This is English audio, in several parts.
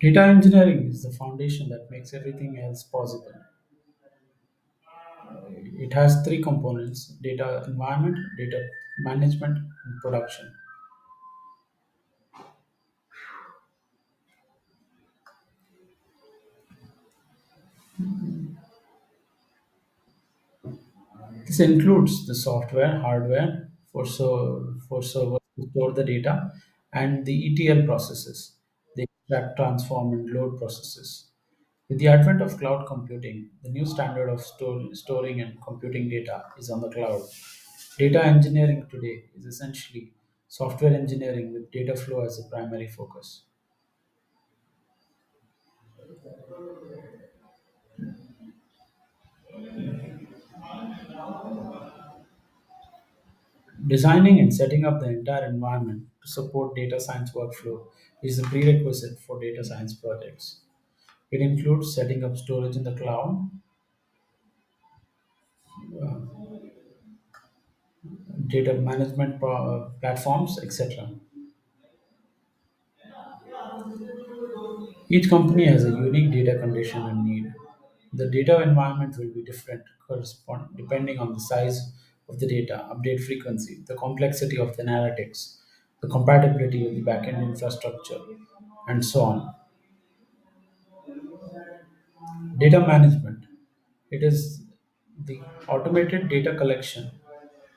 Data engineering is the foundation that makes everything else possible. It has three components: data environment, data management, and production. This includes the software, hardware for servers to store the data, and the ETL processes, the extract, transform, and load processes. With the advent of cloud computing, the new standard of storing and computing data is on the cloud. Data engineering today is essentially software engineering with data flow as a primary focus. Designing and setting up the entire environment to support data science workflow is the prerequisite for data science projects. It includes setting up storage in the cloud, data management platforms, etc. Each company has a unique data condition and need. The data environment will be different depending on the size of the data, update frequency, the complexity of the analytics, the compatibility with the backend infrastructure, and so on. Data management. It is the automated data collection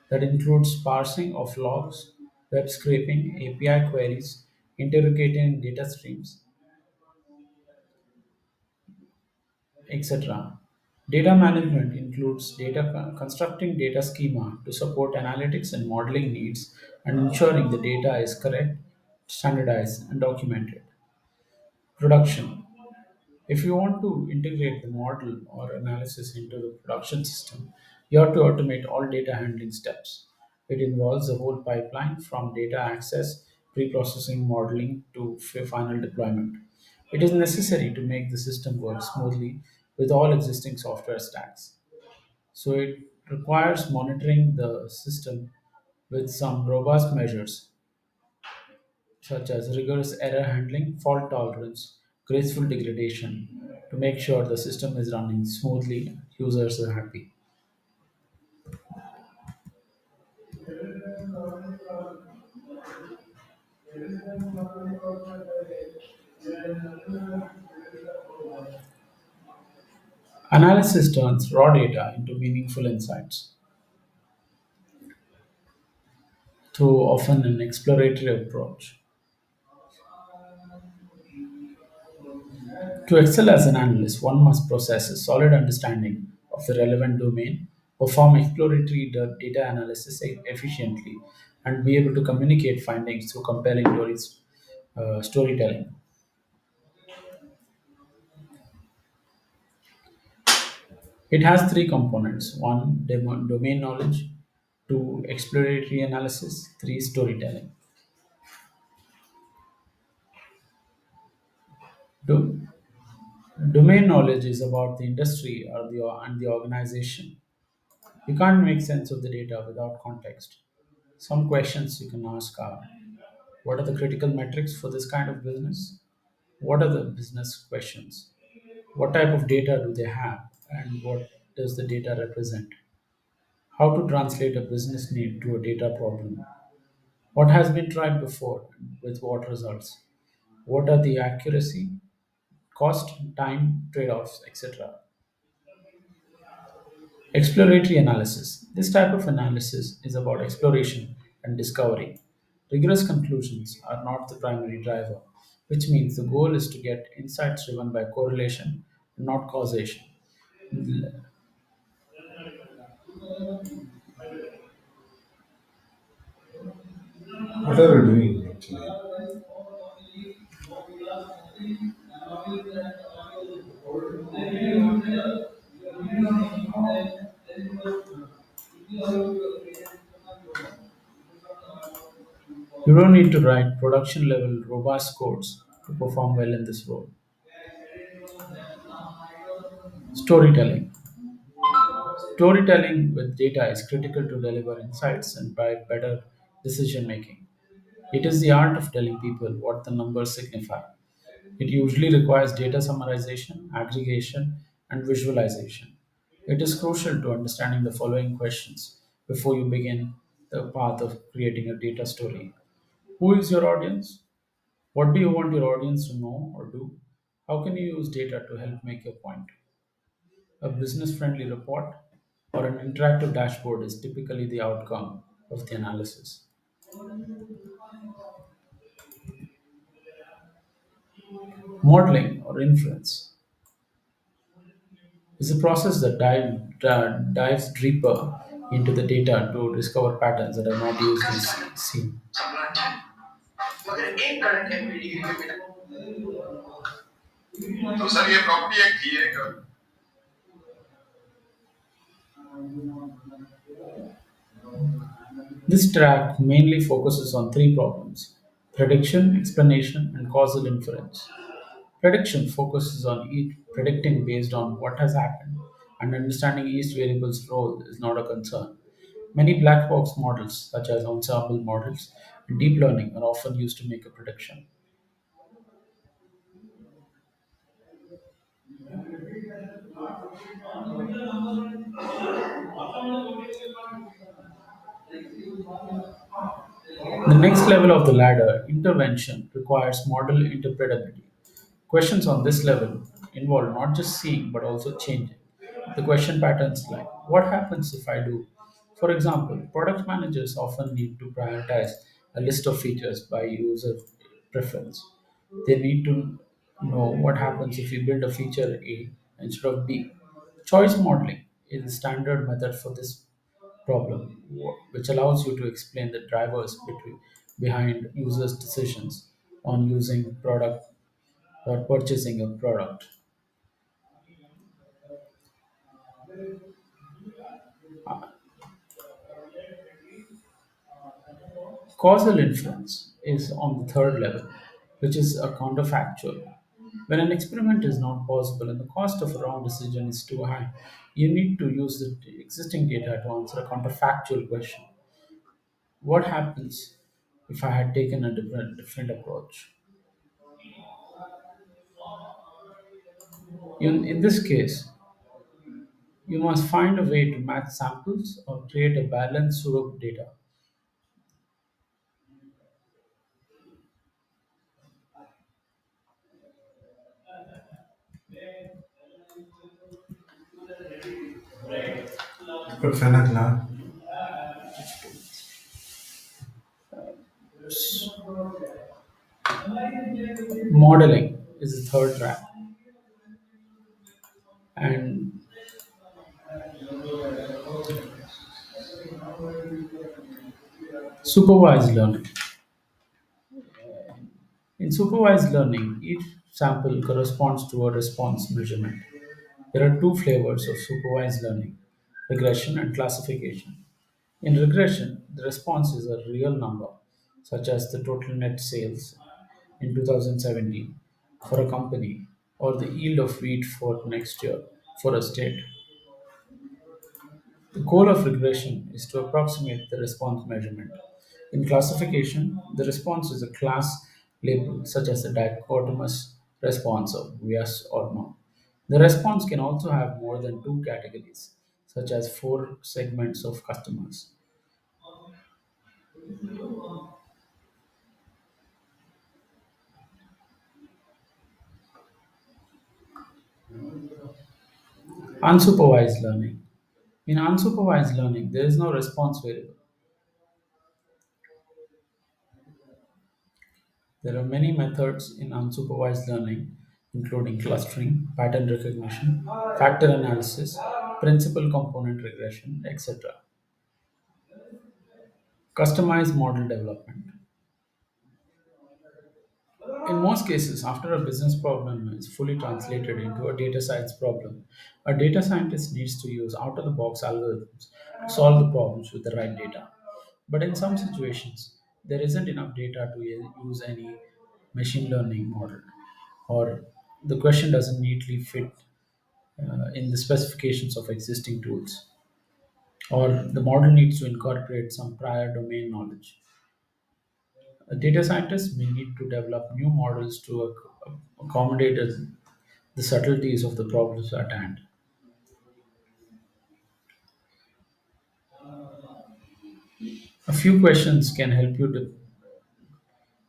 that includes parsing of logs, web scraping, API queries, interrogating data streams, etc. Data management includes constructing data schema to support analytics and modeling needs and ensuring the data is correct, standardized, and documented. Production. If you want to integrate the model or analysis into the production system, you have to automate all data handling steps. It involves the whole pipeline from data access, pre-processing, modeling to final deployment. It is necessary to make the system work smoothly with all existing software stacks. So it requires monitoring the system with some robust measures such as rigorous error handling, fault tolerance, graceful degradation to make sure the system is running smoothly and users are happy. Analysis turns raw data into meaningful insights through often an exploratory approach. To excel as an analyst, one must possess a solid understanding of the relevant domain, perform exploratory data analysis efficiently, and be able to communicate findings through compelling storytelling. It has three components: one, domain knowledge; two, exploratory analysis; three, storytelling. Do, Domain knowledge is about the industry and the organization. You can't make sense of the data without context. Some questions you can ask are: what are the critical metrics for this kind of business? What are the business questions? What type of data do they have? And what does the data represent? How to translate a business need to a data problem? What has been tried before with what results? What are the accuracy, cost, time trade offs, etc.? Exploratory analysis. This type of analysis is about exploration and discovery. Rigorous conclusions are not the primary driver, which means the goal is to get insights driven by correlation, not causation. What are you doing actually? You don't need to write production level robust codes to perform well in this role. Storytelling. Storytelling with data is critical to deliver insights and drive better decision making. It is the art of telling people what the numbers signify. It usually requires data summarization, aggregation, and visualization. It is crucial to understanding the following questions before you begin the path of creating a data story. Who is your audience? What do you want your audience to know or do? How can you use data to help make your point? A business friendly report or an interactive dashboard is typically the outcome of the analysis. Modeling or inference is a process that dives deeper into the data to discover patterns that are not usually seen. मगर एक current MP degree के बिना तो sir ये property एक थी एक This track mainly focuses on three problems: prediction, explanation, and causal inference. Prediction focuses on predicting based on what has happened, and understanding each variable's role is not a concern. Many black box models, such as ensemble models and deep learning, are often used to make a prediction. The next level of the ladder, intervention, requires model interpretability. Questions on this level involve not just seeing but also changing. The question patterns like what happens if I do? For example, product managers often need to prioritize a list of features by user preference. They need to know what happens if you build a feature A instead of B. Choice modeling is the standard method for this problem, which allows you to explain the drivers behind users' decisions on using product or purchasing a product. Causal inference is on the third level, which is a counterfactual. When an experiment is not possible and the cost of a wrong decision is too high, you need to use the existing data to answer a counterfactual question. What happens if I had taken a different approach? In this case, you must find a way to match samples or create a balanced pseudo data. But Fenakla, Modeling is the third track, and supervised learning. In supervised learning, each sample corresponds to a response measurement. There are two flavors of supervised learning: regression and classification. In regression, the response is a real number, such as the total net sales in 2017 for a company or the yield of wheat for next year for a state. The goal of regression is to approximate the response measurement. In classification, the response is a class label such as the dichotomous response of yes or no. The response can also have more than two categories, such as four segments of customers. Unsupervised learning. In unsupervised learning, there is no response variable. There are many methods in unsupervised learning, including clustering, pattern recognition, factor analysis, principal component regression, etc. Customized model development. In most cases, after a business problem is fully translated into a data science problem, a data scientist needs to use out of the box algorithms to solve the problems with the right data. But in some situations, there isn't enough data to use any machine learning model, or the question doesn't neatly fit in the specifications of existing tools. or the model needs to incorporate some prior domain knowledge. A data scientist may need to develop new models to accommodate the subtleties of the problems at hand. A few questions can help you to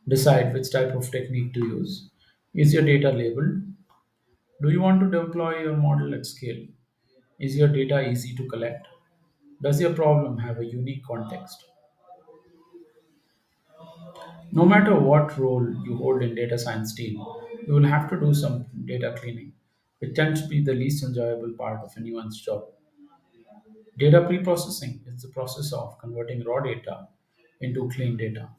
decide which type of technique to use. Is your data labeled? Do you want to deploy your model at scale? Is your data easy to collect? Does your problem have a unique context? No matter what role you hold in data science team, you will have to do some data cleaning, which tends to be the least enjoyable part of anyone's job. Data preprocessing is the process of converting raw data into clean data.